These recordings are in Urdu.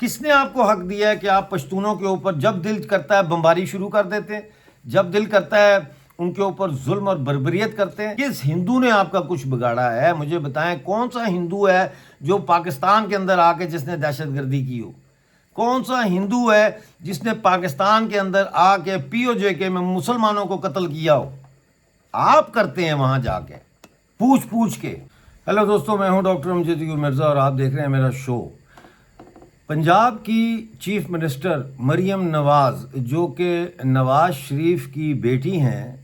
کس نے آپ کو حق دیا ہے کہ آپ پشتونوں کے اوپر جب دل کرتا ہے بمباری شروع کر دیتے ہیں، جب دل کرتا ہے ان کے اوپر ظلم اور بربریت کرتے ہیں؟ کس ہندو نے آپ کا کچھ بگاڑا ہے؟ مجھے بتائیں، کون سا ہندو ہے جو پاکستان کے اندر آ کے جس نے دہشت گردی کی ہو؟ کون سا ہندو ہے جس نے پاکستان کے اندر آ کے پی او جے کے میں مسلمانوں کو قتل کیا ہو؟ آپ کرتے ہیں وہاں جا کے پوچھ پوچھ کے۔ ہیلو دوستو، میں ہوں ڈاکٹر امجد مرزا اور آپ دیکھ رہے ہیں میرا شو۔ پنجاب کی چیف منسٹر مریم نواز، جو کہ نواز شریف کی بیٹی ہیں،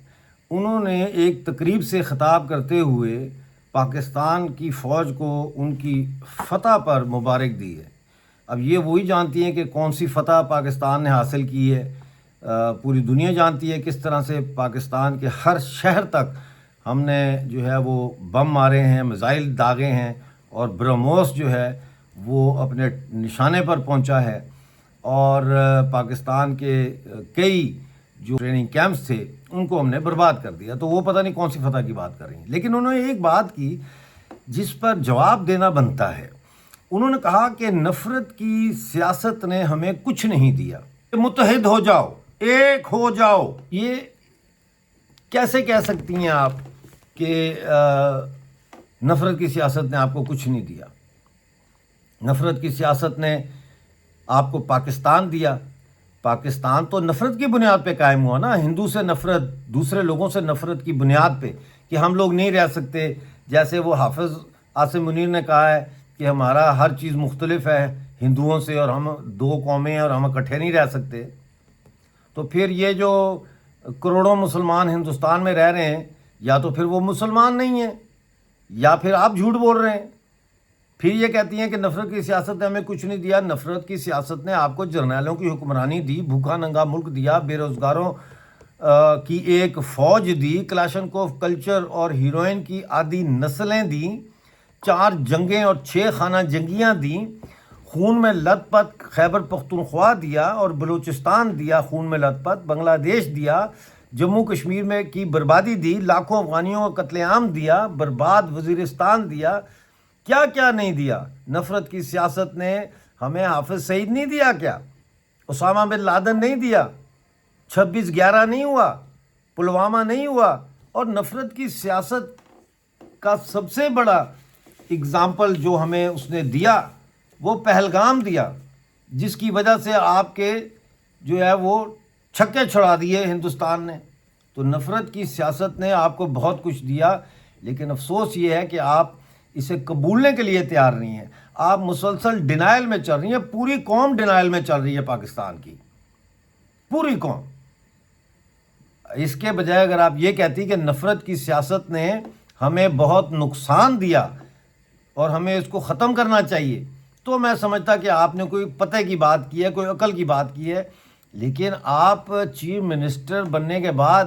انہوں نے ایک تقریب سے خطاب کرتے ہوئے پاکستان کی فوج کو ان کی فتح پر مبارک دی ہے۔ اب یہ وہی جانتی ہیں کہ کون سی فتح پاکستان نے حاصل کی ہے۔ پوری دنیا جانتی ہے کس طرح سے پاکستان کے ہر شہر تک ہم نے جو ہے وہ بم مارے ہیں، میزائل داغے ہیں، اور برہموس جو ہے وہ اپنے نشانے پر پہنچا ہے، اور پاکستان کے کئی جو ٹریننگ کیمپس تھے ان کو ہم نے برباد کر دیا۔ تو وہ پتہ نہیں کون سی فتح کی بات کر رہی ہیں، لیکن انہوں نے ایک بات کی جس پر جواب دینا بنتا ہے۔ انہوں نے کہا کہ نفرت کی سیاست نے ہمیں کچھ نہیں دیا، متحد ہو جاؤ، ایک ہو جاؤ۔ یہ کیسے کہہ سکتی ہیں آپ کہ نفرت کی سیاست نے آپ کو کچھ نہیں دیا؟ نفرت کی سیاست نے آپ کو پاکستان دیا۔ پاکستان تو نفرت کی بنیاد پہ قائم ہوا نا، ہندو سے نفرت، دوسرے لوگوں سے نفرت کی بنیاد پہ کہ ہم لوگ نہیں رہ سکتے۔ جیسے وہ حافظ عاصم منیر نے کہا ہے کہ ہمارا ہر چیز مختلف ہے ہندوؤں سے، اور ہم دو قومیں ہیں اور ہم اکٹھے نہیں رہ سکتے۔ تو پھر یہ جو کروڑوں مسلمان ہندوستان میں رہ رہے ہیں، یا تو پھر وہ مسلمان نہیں ہیں یا پھر آپ جھوٹ بول رہے ہیں۔ پھر یہ کہتی ہیں کہ نفرت کی سیاست نے ہمیں کچھ نہیں دیا۔ نفرت کی سیاست نے آپ کو جرنیلوں کی حکمرانی دی، بھوکا ننگا ملک دیا، بے روزگاروں کی ایک فوج دی، کلاشنکوف کلچر اور ہیروئن کی آدھی نسلیں دیں، 4 جنگیں اور 6 خانہ جنگیاں دیں، خون میں لت پت خیبر پختونخوا دیا اور بلوچستان دیا، خون میں لت پت بنگلہ دیش دیا، جموں کشمیر میں کی بربادی دی، لاکھوں افغانیوں کا قتل عام دیا، برباد وزیرستان دیا۔ کیا کیا نہیں دیا؟ نفرت کی سیاست نے ہمیں حافظ سعید نہیں دیا کیا؟ اسامہ بن لادن نہیں دیا؟ 26/11 نہیں ہوا؟ پلوامہ نہیں ہوا؟ اور نفرت کی سیاست کا سب سے بڑا اگزامپل جو ہمیں اس نے دیا وہ پہلگام دیا، جس کی وجہ سے آپ کے جو ہے وہ چھکے چھڑا دیے ہندوستان نے۔ تو نفرت کی سیاست نے آپ کو بہت کچھ دیا، لیکن افسوس یہ ہے کہ آپ اسے قبولنے کے لیے تیار نہیں ہیں۔ آپ مسلسل ڈینائل میں چل رہی ہیں، پوری قوم ڈینائل میں چل رہی ہے، پاکستان کی پوری قوم۔ اس کے بجائے اگر آپ یہ کہتی کہ نفرت کی سیاست نے ہمیں بہت نقصان دیا اور ہمیں اس کو ختم کرنا چاہیے، تو میں سمجھتا کہ آپ نے کوئی پتہ کی بات کی ہے، کوئی عقل کی بات کی ہے۔ لیکن آپ چیف منسٹر بننے کے بعد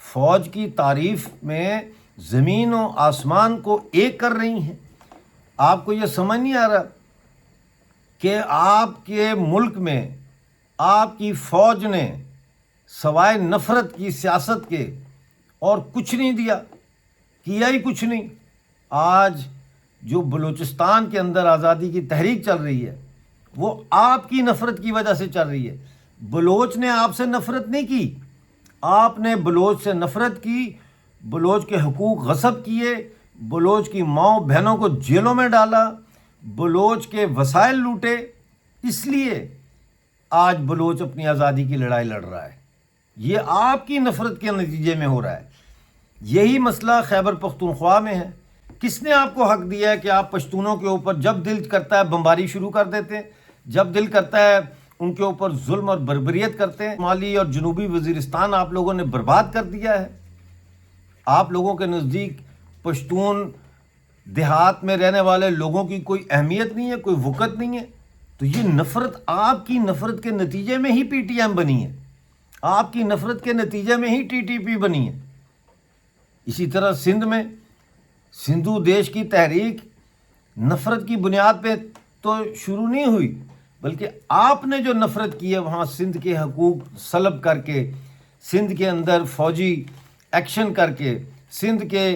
فوج کی تعریف میں زمین و آسمان کو ایک کر رہی ہیں۔ آپ کو یہ سمجھ نہیں آ رہا کہ آپ کے ملک میں آپ کی فوج نے سوائے نفرت کی سیاست کے اور کچھ نہیں دیا، کیا ہی کچھ نہیں۔ آج جو بلوچستان کے اندر آزادی کی تحریک چل رہی ہے وہ آپ کی نفرت کی وجہ سے چل رہی ہے۔ بلوچ نے آپ سے نفرت نہیں کی، آپ نے بلوچ سے نفرت کی، بلوچ کے حقوق غصب کیے، بلوچ کی ماؤں بہنوں کو جیلوں میں ڈالا، بلوچ کے وسائل لوٹے۔ اس لیے آج بلوچ اپنی آزادی کی لڑائی لڑ رہا ہے۔ یہ آپ کی نفرت کے نتیجے میں ہو رہا ہے۔ یہی مسئلہ خیبر پختونخوا میں ہے۔ کس نے آپ کو حق دیا ہے کہ آپ پشتونوں کے اوپر جب دل کرتا ہے بمباری شروع کر دیتے ہیں، جب دل کرتا ہے ان کے اوپر ظلم اور بربریت کرتے ہیں؟ شمالی اور جنوبی وزیرستان آپ لوگوں نے برباد کر دیا ہے۔ آپ لوگوں کے نزدیک پشتون دیہات میں رہنے والے لوگوں کی کوئی اہمیت نہیں ہے، کوئی وقت نہیں ہے۔ تو یہ نفرت آپ کی نفرت کے نتیجے میں ہی پی ٹی ایم بنی ہے، آپ کی نفرت کے نتیجے میں ہی ٹی ٹی پی بنی ہے۔ اسی طرح سندھ میں سندھو دیش کی تحریک نفرت کی بنیاد پہ تو شروع نہیں ہوئی، بلکہ آپ نے جو نفرت کی ہے وہاں سندھ کے حقوق سلب کر کے، سندھ کے اندر فوجی ایکشن کر کے، سندھ کے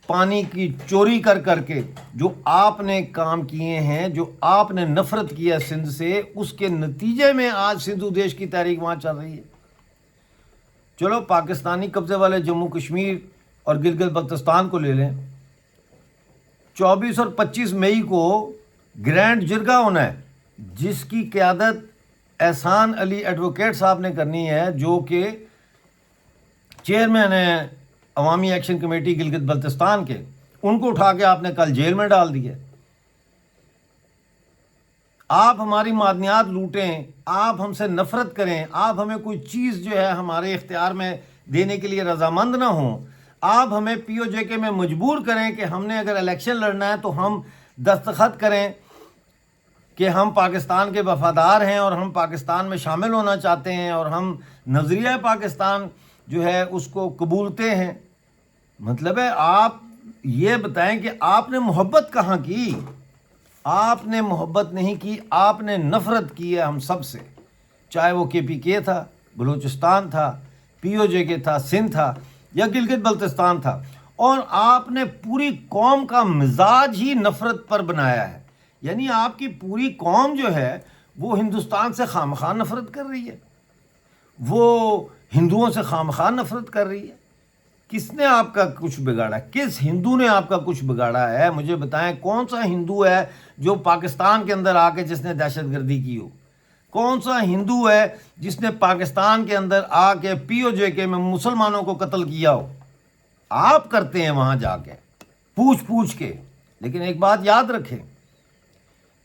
پانی کی چوری کر کر کے جو آپ نے کام کیے ہیں، جو آپ نے نفرت کیا سندھ سے، اس کے نتیجے میں آج سندھو دیش کی تحریک وہاں چل رہی ہے۔ چلو پاکستانی قبضے والے جموں کشمیر اور گلگت بلتستان کو لے لیں، 24 اور 25 مئی کو گرینڈ جرگہ ہونا ہے، جس کی قیادت احسان علی ایڈوکیٹ صاحب نے کرنی ہے، جو کہ چیئرمین ہیں عوامی ایکشن کمیٹی گلگت بلتستان کے۔ ان کو اٹھا کے آپ نے کل جیل میں ڈال دیا۔ آپ ہماری معدنیات لوٹیں، آپ ہم سے نفرت کریں، آپ ہمیں کوئی چیز جو ہے ہمارے اختیار میں دینے کے لیے رضامند نہ ہوں، آپ ہمیں پی او جے کے میں مجبور کریں کہ ہم نے اگر الیکشن لڑنا ہے تو ہم دستخط کریں کہ ہم پاکستان کے وفادار ہیں اور ہم پاکستان میں شامل ہونا چاہتے ہیں اور ہم نظریہ پاکستان جو ہے اس کو قبولتے ہیں۔ مطلب ہے آپ یہ بتائیں کہ آپ نے محبت کہاں کی؟ آپ نے محبت نہیں کی، آپ نے نفرت کی ہے ہم سب سے، چاہے وہ کے پی کے تھا، بلوچستان تھا، پی او جے کے تھا، سندھ تھا یا گلگت بلتستان تھا، اور آپ نے پوری قوم کا مزاج ہی نفرت پر بنایا ہے۔ یعنی آپ کی پوری قوم جو ہے وہ ہندوستان سے خواہ نفرت کر رہی ہے، وہ ہندوؤں سے خواہ نفرت کر رہی ہے۔ کس نے آپ کا کچھ بگاڑا ہے؟ کس ہندو نے آپ کا کچھ بگاڑا ہے؟ مجھے بتائیں، کون سا ہندو ہے جو پاکستان کے اندر آ کے جس نے دہشت گردی کی ہو؟ کون سا ہندو ہے جس نے پاکستان کے اندر آ کے پی او جے کے میں مسلمانوں کو قتل کیا ہو؟ آپ کرتے ہیں وہاں جا کے پوچھ کے۔ لیکن ایک بات یاد رکھیں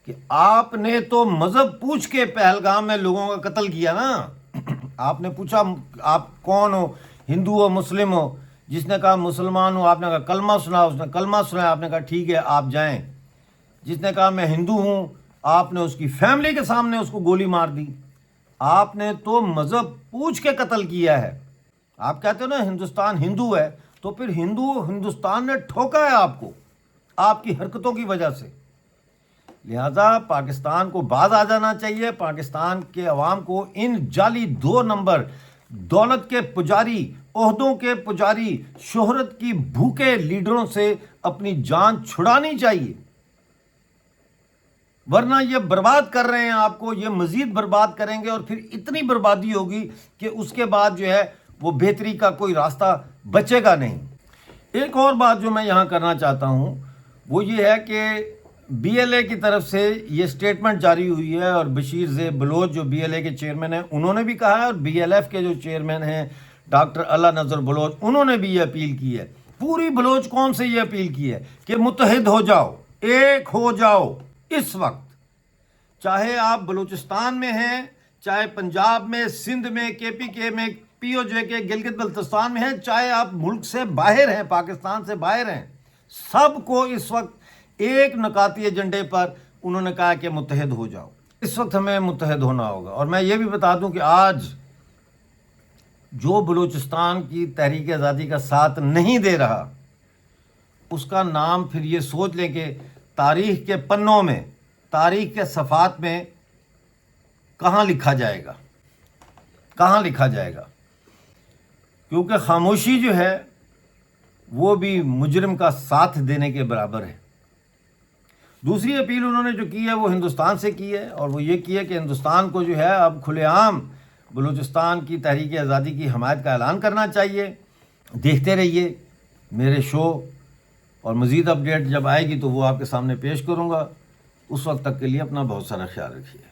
کہ آپ نے تو مذہب پوچھ کے پہلگام میں لوگوں کا قتل کیا نا۔ آپ نے پوچھا آپ کون ہو، ہندو ہو مسلم ہو؟ جس نے کہا مسلمان ہوں، آپ نے کہا کلمہ سنا، اس نے کلمہ سنا، آپ نے کہا ٹھیک ہے آپ جائیں۔ جس نے کہا میں ہندو ہوں، آپ نے اس کی فیملی کے سامنے اس کو گولی مار دی۔ آپ نے تو مذہب پوچھ کے قتل کیا ہے۔ آپ کہتے ہو نا ہندوستان ہندو ہے، تو پھر ہندوستان نے ٹھوکا ہے آپ کو آپ کی حرکتوں کی وجہ سے۔ لہذا پاکستان کو باز آ جانا چاہیے، پاکستان کے عوام کو ان جعلی 2 نمبر دولت کے پجاری، عہدوں کے پجاری، شہرت کی بھوکے لیڈروں سے اپنی جان چھڑانی چاہیے، ورنہ یہ برباد کر رہے ہیں آپ کو، یہ مزید برباد کریں گے اور پھر اتنی بربادی ہوگی کہ اس کے بعد جو ہے وہ بہتری کا کوئی راستہ بچے گا نہیں۔ ایک اور بات جو میں یہاں کرنا چاہتا ہوں وہ یہ ہے کہ بی ایل اے کی طرف سے یہ سٹیٹمنٹ جاری ہوئی ہے، اور بشیر زیب بلوچ جو بی ایل اے کے چیئرمین ہیں انہوں نے بھی کہا ہے، اور بی ایل ایف کے جو چیئرمین ہیں ڈاکٹر اللہ نظر بلوچ انہوں نے بھی یہ اپیل کی ہے، پوری بلوچ قوم سے یہ اپیل کی ہے کہ متحد ہو جاؤ، ایک ہو جاؤ۔ اس وقت چاہے آپ بلوچستان میں ہیں، چاہے پنجاب میں، سندھ میں، کے پی کے میں، پی او جے کے گلگت بلتستان میں ہیں، چاہے آپ ملک سے باہر ہیں، پاکستان سے باہر ہیں، سب کو اس وقت ایک نکاتی ایجنڈے پر انہوں نے کہا کہ متحد ہو جاؤ۔ اس وقت ہمیں متحد ہونا ہوگا۔ اور میں یہ بھی بتا دوں کہ آج جو بلوچستان کی تحریک آزادی کا ساتھ نہیں دے رہا، اس کا نام پھر یہ سوچ لیں کہ تاریخ کے پنوں میں، تاریخ کے صفحات میں کہاں لکھا جائے گا، کہاں لکھا جائے گا، کیونکہ خاموشی جو ہے وہ بھی مجرم کا ساتھ دینے کے برابر ہے۔ دوسری اپیل انہوں نے جو کی ہے وہ ہندوستان سے کی ہے، اور وہ یہ کی ہے کہ ہندوستان کو جو ہے اب کھلے عام بلوچستان کی تحریک آزادی کی حمایت کا اعلان کرنا چاہیے۔ دیکھتے رہیے میرے شو، اور مزید اپڈیٹ جب آئے گی تو وہ آپ کے سامنے پیش کروں گا۔ اس وقت تک کے لیے اپنا بہت سارا خیال رکھیے۔